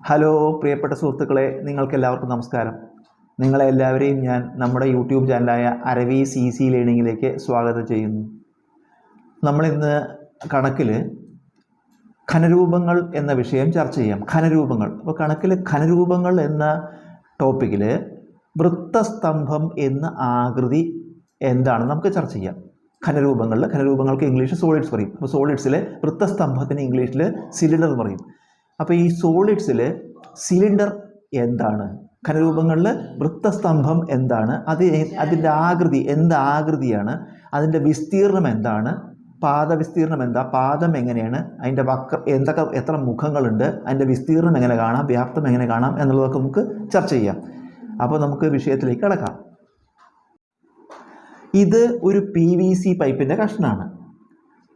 Hello പ്രിയപ്പെട്ട സുഹൃത്തുക്കളെ, നിങ്ങൾക്കെല്ലാവർക്കും നമസ്കാരം. നിങ്ങളെല്ലാവരെയും ഞാൻ നമ്മുടെ യൂട്യൂബ് ചാനലായ അരവി CC ലേണിങ്ങിലേക്ക് സ്വാഗതം ചെയ്യുന്നു. നമ്മളിന്ന് കണക്കിൽ ഘനരൂപങ്ങൾ എന്ന വിഷയം ചർച്ച ചെയ്യാം. ഘനരൂപങ്ങൾ. അപ്പോൾ കണക്കിൽ ഘനരൂപങ്ങൾ എന്ന ടോപ്പിക്കിൽ വൃത്തസ്തംഭം എന്ന ആകൃതി എന്താണെന്ന് നമുക്ക് ചർച്ച ചെയ്യാം. ഘനരൂപങ്ങൾക്ക് ഇംഗ്ലീഷ് സോളിഡ്സ് പറയും. അപ്പോൾ സോളിഡ്സിൽ വൃത്തസ്തംഭത്തിന് ഇംഗ്ലീഷിൽ സിലിണ്ടർ എന്ന് പറയും. അപ്പോൾ ഈ സോളിഡ്സിൽ സിലിണ്ടർ എന്താണ്, ഘനരൂപങ്ങളിൽ വൃത്തസ്തംഭം എന്താണ്, അതിൻ്റെ ആകൃതി ആകൃതിയാണ്, അതിൻ്റെ വിസ്തീർണം എന്താണ്, പാദവിസ്തീർണം എന്താ, പാദം എങ്ങനെയാണ്, അതിൻ്റെ എത്ര മുഖങ്ങളുണ്ട്, അതിൻ്റെ വിസ്തീർണം എങ്ങനെ കാണാം, വ്യാപ്തം എങ്ങനെ കാണാം എന്നുള്ളതൊക്കെ നമുക്ക് ചർച്ച ചെയ്യാം. അപ്പോൾ നമുക്ക് വിഷയത്തിലേക്ക് കടക്കാം. ഇത് ഒരു PVC പൈപ്പിൻ്റെ കഷ്ണമാണ്.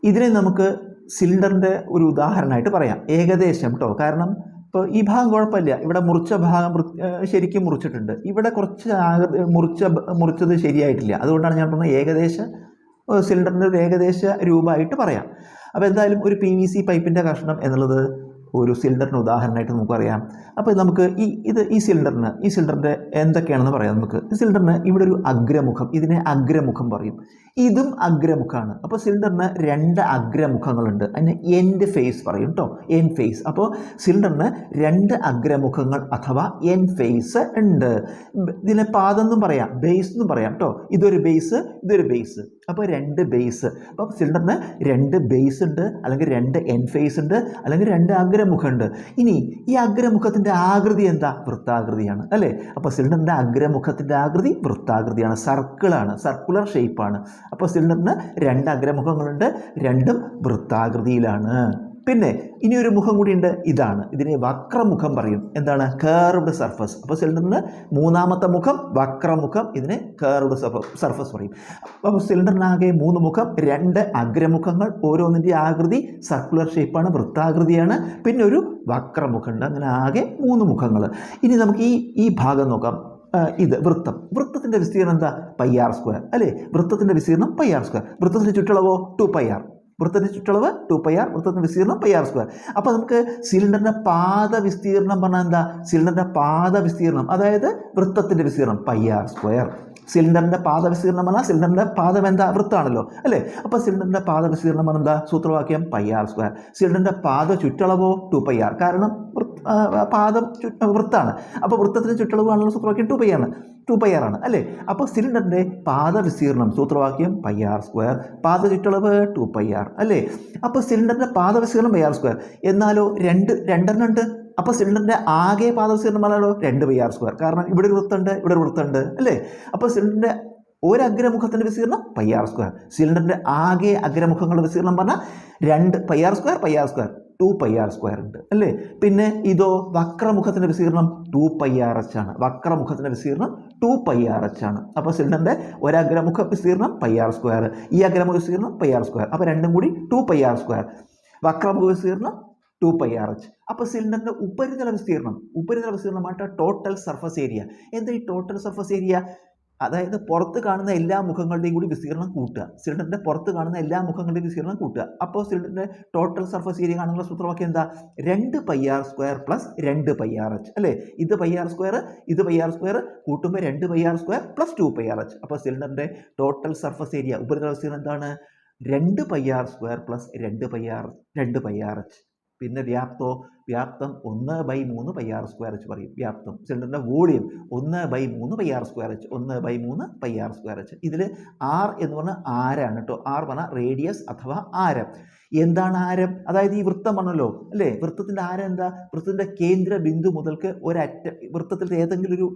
ഇതിനെ നമുക്ക് സിലിണ്ടറിൻ്റെ ഒരു ഉദാഹരണമായിട്ട് പറയാം, ഏകദേശം കേട്ടോ. കാരണം ഇപ്പോൾ ഈ ഭാഗം കുഴപ്പമില്ല, ഇവിടെ മുറിച്ച ഭാഗം ശരിക്കും മുറിച്ചിട്ടുണ്ട്, ഇവിടെ കുറച്ച് മുറിച്ചത് ശരിയായിട്ടില്ല. അതുകൊണ്ടാണ് ഞാൻ പറഞ്ഞത് ഏകദേശം സിലിണ്ടറിൻ്റെ ഒരു ഏകദേശ രൂപമായിട്ട് പറയാം. അപ്പോൾ എന്തായാലും ഒരു PVC പൈപ്പിൻ്റെ കഷ്ണം എന്നുള്ളത് ഒരു സിലിണ്ടറിന് ഉദാഹരണമായിട്ട് നമുക്കറിയാം. അപ്പോൾ നമുക്ക് ഈ സിലിണ്ടറിൻ്റെ എന്തൊക്കെയാണെന്ന് പറയാം. നമുക്ക് ഈ സിലിണ്ടറിന് ഇവിടെ ഒരു അഗ്രമുഖം, ഇതിനെ അഗ്രമുഖം പറയും. ഇതും അഗ്രമുഖമാണ്. അപ്പോൾ സിലിണ്ടറിന് രണ്ട് അഗ്രമുഖങ്ങളുണ്ട്, അതിന് എൻഡ് ഫേസ് പറയും കേട്ടോ, എൻഡ് ഫേസ്. അപ്പോൾ സിലിണ്ടറിന് രണ്ട് അഗ്രമുഖങ്ങൾ അഥവാ എൻഡ് ഫേസ് ഉണ്ട്. ഇതിനെ പാദം എന്നും പറയാം, ബേസ് എന്നും പറയാം കേട്ടോ. ഇതൊരു ബേസ്, ഇതൊരു ബേസ്. അപ്പോൾ രണ്ട് ബേസ്. അപ്പോൾ സിലിണ്ടറിന് രണ്ട് ബേസ് ഉണ്ട്, അല്ലെങ്കിൽ രണ്ട് എൻഡ് ഫേസ് ഉണ്ട്, അല്ലെങ്കിൽ രണ്ട് അഗ്രമുഖമുണ്ട്. ഇനി ഈ അഗ്രമുഖത്തിൻ്റെ ആകൃതി എന്താ? വൃത്താകൃതിയാണ് അല്ലേ. അപ്പോൾ സിലിണ്ടറിൻ്റെ അഗ്രമുഖത്തിൻ്റെ ആകൃതി വൃത്താകൃതിയാണ്, സർക്കിളാണ്, സർക്കുലർ ഷേപ്പാണ്. അപ്പോൾ സിലിണ്ടറിന് രണ്ട് അഗ്രമുഖങ്ങളുണ്ട്, രണ്ടും വൃത്താകൃതിയിലാണ്. പിന്നെ ഇനി ഒരു മുഖം കൂടിയുണ്ട്, ഇതാണ്, ഇതിനെ വക്രമുഖം പറയും. എന്താണ്? Curved surface. അപ്പോൾ സിലിണ്ടറിന് മൂന്നാമത്തെ മുഖം വക്രമുഖം, ഇതിനെ കർവ്ഡ് സർഫസ് പറയും. അപ്പോൾ സിലിണ്ടറിനാകെ മൂന്ന് മുഖം, രണ്ട് അഗ്രമുഖങ്ങൾ, ഓരോന്നിൻ്റെ ആകൃതി സർക്കുലർ ഷേപ്പാണ്, വൃത്താകൃതിയാണ്. പിന്നെ ഒരു വക്രമുഖമുണ്ട്. അങ്ങനെ ആകെ മൂന്ന് മുഖങ്ങൾ. ഇനി നമുക്ക് ഈ ഭാഗം നോക്കാം. ഇത് വൃത്തത്തിൻ്റെ വിസ്തീർണം എന്താ? πr² അല്ലേ. വൃത്തത്തിൻ്റെ വിസ്തീർണം πr². വൃത്തത്തിൻ്റെ ചുറ്റളവോ 2πr. വൃത്തത്തിൻ്റെ ചുറ്റളവ് 2πr, വൃത്തത്തിൻ്റെ വിസ്തീർണം πr². അപ്പോൾ നമുക്ക് സിലിണ്ടറിൻ്റെ പാദ വിസ്തീർണം പറഞ്ഞാൽ എന്താ? സിലിണ്ടറിൻ്റെ പാദ വിസ്തീർണം, അതായത് വൃത്തത്തിൻ്റെ വിസ്തീർണം πr². സിലിണ്ടറിൻ്റെ പാദ വിസ്തീർണം പറഞ്ഞാൽ സിലിണ്ടറിൻ്റെ പാദം എന്താ? വൃത്താണല്ലോ അല്ലേ. അപ്പോൾ സിലിണ്ടറിൻ്റെ പാദ വിസ്തീർണം പറഞ്ഞാൽ എന്താ? സൂത്രവാക്യം πr². സിലിണ്ടറിൻ്റെ പാദ ചുറ്റളവോ 2πr, കാരണം പാദം വൃത്താണ്. അപ്പോൾ വൃത്തത്തിൻ്റെ ചുറ്റളവാണല്ലോ സൂത്രവാക്യം 2πr ആണ് അല്ലേ. അപ്പോൾ സിലിണ്ടറിൻ്റെ പാദ വിസ്തീർണം സൂത്രവാക്യം πr², പാദ ചുറ്റളവ് 2πr അല്ലേ. അപ്പോൾ സിലിണ്ടറിൻ്റെ പാദ വിസ്തീർണം πr². എന്നാലോ രണ്ടെണ്ണം ഉണ്ട്. അപ്പോൾ സിലിണ്ടറിൻ്റെ ആകെ പാദ വിസ്തീർണം പറഞ്ഞാലോ 2πr², കാരണം ഇവിടെ ഒരു വൃത്തമുണ്ട്, ഇവിടെ ഒരു വൃത്തമുണ്ട് അല്ലേ. അപ്പോൾ സിലിണ്ടറിൻ്റെ ഒരു അഗ്രമുഖത്തിൻ്റെ വിസ്തീർണം πr². സിലിണ്ടറിൻ്റെ ആകെ അഗ്രമുഖങ്ങളുടെ വിസ്തീർണം പറഞ്ഞാൽ 2πr², 2πr² ഉണ്ട് അല്ലേ. പിന്നെ ഇതോ വക്രമുഖത്തിൻ്റെ വിസ്തീർണം 2πrh ആണ്. വക്രമുഖത്തിൻ്റെ വിസ്തീർണം 2πrh ആണ്. അപ്പോൾ സിലിണ്ടറിൻ്റെ ഒരഗ്രമുഖ വിസ്തീർണം πr², ഈ അഗ്രമുഖ വിസ്തീർണം πr². അപ്പോൾ രണ്ടും കൂടി 2πr². വക്രമുഖ വിസ്തീർണം 2πrh. അപ്പോൾ സിലിണ്ടറിൻ്റെ ഉപരിതല വിസ്തീർണമായിട്ട് ടോട്ടൽ സർഫസ് ഏരിയ. എന്താ ഈ ടോട്ടൽ സർഫസ് ഏരിയ? അതായത് പുറത്ത് കാണുന്ന എല്ലാ മുഖങ്ങളുടെയും കൂടി വിസ്തീർണം കൂട്ടുക. സിലിണ്ടറിൻ്റെ പുറത്ത് കാണുന്ന എല്ലാ മുഖങ്ങളുടെയും വിസ്തീർണം കൂട്ടുക. അപ്പോൾ സിലിണ്ടറിൻ്റെ ടോട്ടൽ സർഫസ് ഏരിയ കാണുന്ന സൂത്രവാക്യം എന്താ? 2πr² പ്ലസ് 2πrh അല്ലേ. ഇത് πr², കൂട്ടുമ്പോൾ 2πr² പ്ലസ് 2πrh. അപ്പോൾ സിലിണ്ടറിൻ്റെ ടോട്ടൽ സർഫസ് ഏരിയ, ഉപരിതല വിസ്തീർണം എന്താണ്? 2πr² plus 2πrh. പിന്നെ വ്യാപ്തം 1/3 πr² പറയും. വ്യാപ്തം സിലിണ്ടറിൻ്റെ വോളിയം 1/3 πr², 1/3 πr². ഇതിൽ r എന്ന് പറഞ്ഞാൽ ആരാണ് കേട്ടോ. r പറഞ്ഞാൽ റേഡിയസ് അഥവാ ആരം. എന്താണ് ആരം? അതായത് ഈ വൃത്തം പറഞ്ഞല്ലോ അല്ലേ. വൃത്തത്തിൻ്റെ ആരം എന്താ? വൃത്തത്തിൻ്റെ കേന്ദ്ര ബിന്ദു മുതൽക്ക് വൃത്തത്തിൻ്റെ ഏതെങ്കിലും ഒരു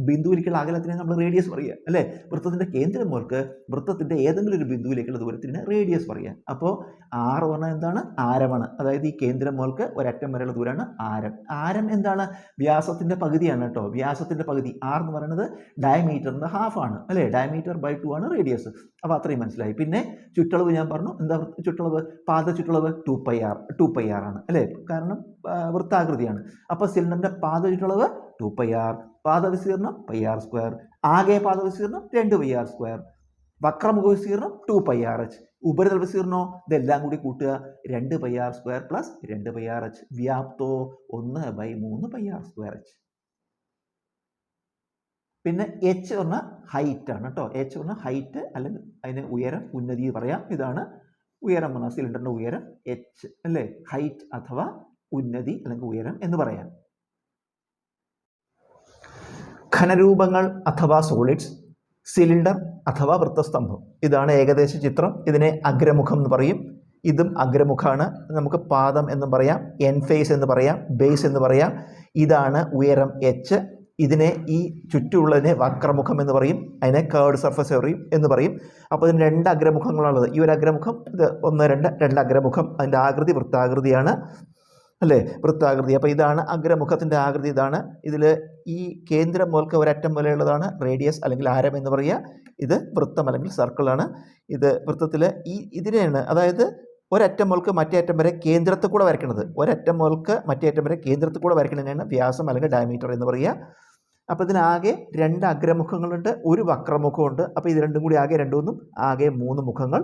ബിന്ദുവിലേക്കുള്ള അകലത്തിനെ നമ്മൾ റേഡിയസ് പറയുക അല്ലേ. വൃത്തത്തിൻ്റെ കേന്ദ്രം മുതൽക്ക് വൃത്തത്തിൻ്റെ ഏതെങ്കിലും ഒരു ബിന്ദുവിലേക്കുള്ള ദൂരത്തിന് റേഡിയസ് പറയുക. അപ്പോൾ r പറഞ്ഞാൽ എന്താണ്? ആരമാണ്. അതായത് ഈ കേന്ദ്രം മുതൽക്ക് ഒരറ്റം വരെയുള്ള ദൂരമാണ് ആരം. ആരം എന്താണ്? വ്യാസത്തിൻ്റെ പകുതിയാണ് കേട്ടോ. വ്യാസത്തിൻ്റെ പകുതി. r എന്ന് പറയുന്നത് ഡയമീറ്ററിൻ്റെ ഹാഫാണ് അല്ലേ. ഡയമീറ്റർ ബൈ 2 ആണ് റേഡിയസ്. അപ്പോൾ അത്രയും മനസ്സിലായി. പിന്നെ ചുറ്റളവ് ഞാൻ പറഞ്ഞു. എന്താ ചുറ്റളവ്? പാദ ചുറ്റളവ് 2πr ആണ് അല്ലേ, കാരണം വൃത്താകൃതിയാണ്. അപ്പോൾ സിലിണ്ടറിൻ്റെ പാദ ചുറ്റളവ് 2πr, പാദ വിസ്തീർണം πr², ആകെ പാദ വിസ്തീർണം 2πr², വക്രമുഖ വിസ്തീർണം 2πrh. ഉപരിതല വിസ്തീർണോ ഇതെല്ലാം കൂടി കൂട്ടുക 2πr² പ്ലസ് 2πrh. വ്യാപ്തോ 1/3πr²h. പിന്നെ എച്ച് പറഞ്ഞാൽ ഹൈറ്റ് ആണ് കേട്ടോ. എച്ച് പറഞ്ഞാൽ ഹൈറ്റ് അല്ലെങ്കിൽ അതിന് ഉയരം, ഉന്നതി പറയാം. ഇതാണ് ഉയരം പറഞ്ഞാൽ സിലിണ്ടറിൻ്റെ ഉയരം എച്ച് അല്ലേ, ഹൈറ്റ് അഥവാ ഉന്നതി അല്ലെങ്കിൽ ഉയരം എന്ന് പറയാം. ഘനരൂപങ്ങൾ അഥവാ സോളിഡ്സ്, സിലിണ്ടർ അഥവാ വൃത്തസ്തംഭം. ഇതാണ് ഏകദേശ ചിത്രം. ഇതിനെ അഗ്രമുഖം എന്ന് പറയും. ഇതും അഗ്രമുഖമാണ്. നമുക്ക് പാദം എന്ന് പറയാം, എൻ ഫേസ് എന്ന് പറയാം, ബേസ് എന്ന് പറയാം. ഇതാണ് ഉയരം എച്ച്. ഇതിനെ ഈ ചുറ്റുമുള്ളതിനെ വക്രമുഖം എന്ന് പറയും, അതിനെ കേർഡ് സർഫസ് എന്ന് പറയും. അപ്പോൾ ഇതിന് 2 അഗ്രമുഖങ്ങളാണുള്ളത്. ഈ ഒരു അഗ്രമുഖം, ഇത് 1, 2 അഗ്രമുഖം. അതിൻ്റെ ആകൃതി വൃത്താകൃതിയാണ് അല്ലേ, വൃത്താകൃതി. അപ്പോൾ ഇതാണ് അഗ്രമുഖത്തിൻ്റെ ആകൃതി. ഇതാണ്. ഇതിൽ ഈ കേന്ദ്രം മുതൽക്ക് ഒരറ്റം വരെയുള്ളതാണ് റേഡിയസ് അല്ലെങ്കിൽ ആരം എന്ന് പറയുക. ഇത് വൃത്തം അല്ലെങ്കിൽ സർക്കിളാണ്. ഇത് വൃത്തത്തിൽ ഇതിനെയാണ്, അതായത് ഒരറ്റം മുതൽക്ക് മറ്റേ അറ്റം വരെ കേന്ദ്രത്തിൽ കൂടെ വരയ്ക്കുന്നത്. ഒരറ്റം മുതൽക്ക് മറ്റേ അറ്റം വരെ കേന്ദ്രത്തിൽ കൂടെ വരയ്ക്കുന്നതിനാണ് വ്യാസം അല്ലെങ്കിൽ ഡയമീറ്റർ എന്ന് പറയുക. അപ്പോൾ ഇതിനാകെ 2 അഗ്രമുഖങ്ങളുണ്ട്, ഒരു വക്രമുഖമുണ്ട്. അപ്പോൾ ഇത് രണ്ടും കൂടി ആകെ 3 മുഖങ്ങൾ.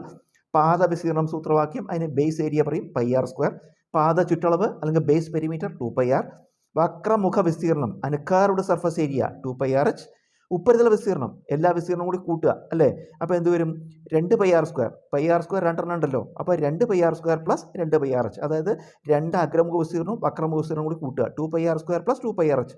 പാദ വിസ്തീർണം സൂത്രവാക്യം, അതിന് ബേസ് ഏരിയ പറയും πr². പാദ ചുറ്റളവ് അല്ലെങ്കിൽ ബേസ് പെരിമീറ്റർ 2πr. വക്രമുഖ വിസ്തീർണം അതിന് കർവ്ഡ് സർഫസ് ഏരിയ 2πrh. ഉപരിതല വിസ്തീർണം എല്ലാ വിസ്തീർണം കൂടി കൂട്ടുക അല്ലേ. അപ്പോൾ എന്ത് വരും? 2πr². πr² 2 ഉണ്ടല്ലോ. അപ്പോൾ 2πr² പ്ലസ് 2πrh, അതായത് 2 അഗ്രമുഖ വിസ്തീർണവും വക്രമുഖ വിസ്തീർണം കൂടി കൂട്ടുക. 2πr² plus 2πrh.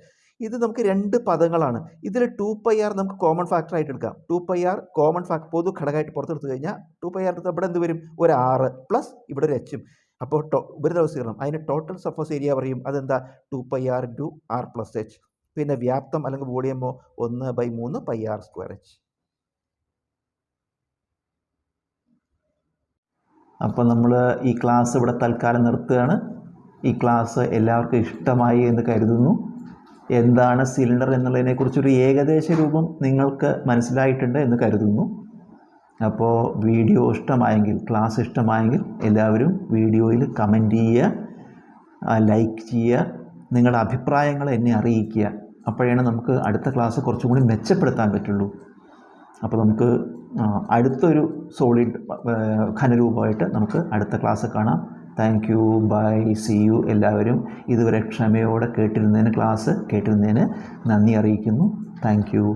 ഇത് നമുക്ക് 2 പദങ്ങളാണ്. ഇതിൽ 2πr നമുക്ക് കോമൺ ഫാക്ടർ ആയിട്ട് എടുക്കാം. 2πr കോമൺ ഫാക്ടർ പൊതു ഘടകമായിട്ട് പുറത്തെടുത്ത് കഴിഞ്ഞാൽ 2πr ഇവിടെ എന്ത് വരും? ഒരു 6 പ്ലസ് ഇവിടെ ഒരു എച്ചും. അപ്പോൾ ഉപരിതല വിസ്തീർണം അതിന് ടോട്ടൽ സർഫസ് ഏരിയ പറയും. അതെന്താ? 2πr × r + h. പിന്നെ വ്യാപ്തം അല്ലെങ്കിൽ വോളിയമോ 1/3πr²h. അപ്പോൾ നമ്മൾ ഈ ക്ലാസ് ഇവിടെ തൽക്കാലം നിർത്തുകയാണ്. ഈ ക്ലാസ് എല്ലാവർക്കും ഇഷ്ടമായി എന്ന് കരുതുന്നു. എന്താണ് സിലിണ്ടർ എന്നുള്ളതിനെക്കുറിച്ചൊരു ഏകദേശ രൂപം നിങ്ങൾക്ക് മനസ്സിലായിട്ടുണ്ട് എന്ന് കരുതുന്നു. അപ്പോൾ വീഡിയോ ഇഷ്ടമായെങ്കിൽ, ക്ലാസ് ഇഷ്ടമായെങ്കിൽ എല്ലാവരും വീഡിയോയിൽ കമൻറ്റ് ചെയ്യുക, ലൈക്ക് ചെയ്യുക, നിങ്ങളുടെ അഭിപ്രായങ്ങൾ എന്നെ അറിയിക്കുക. അപ്പോഴാണ് നമുക്ക് അടുത്ത ക്ലാസ് കുറച്ചും കൂടി മെച്ചപ്പെടുത്താൻ പറ്റുള്ളൂ. അപ്പോൾ നമുക്ക് അടുത്തൊരു സോളിഡ് ഘനരൂപമായിട്ട് നമുക്ക് അടുത്ത ക്ലാസ് കാണാം. Thank you, bye, see you. എല്ലാവരും ഇതുവരെ ക്ഷമയോടെ ക്ലാസ് കേട്ടിരുന്നതിന് നന്ദി അറിയിക്കുന്നു. Thank U.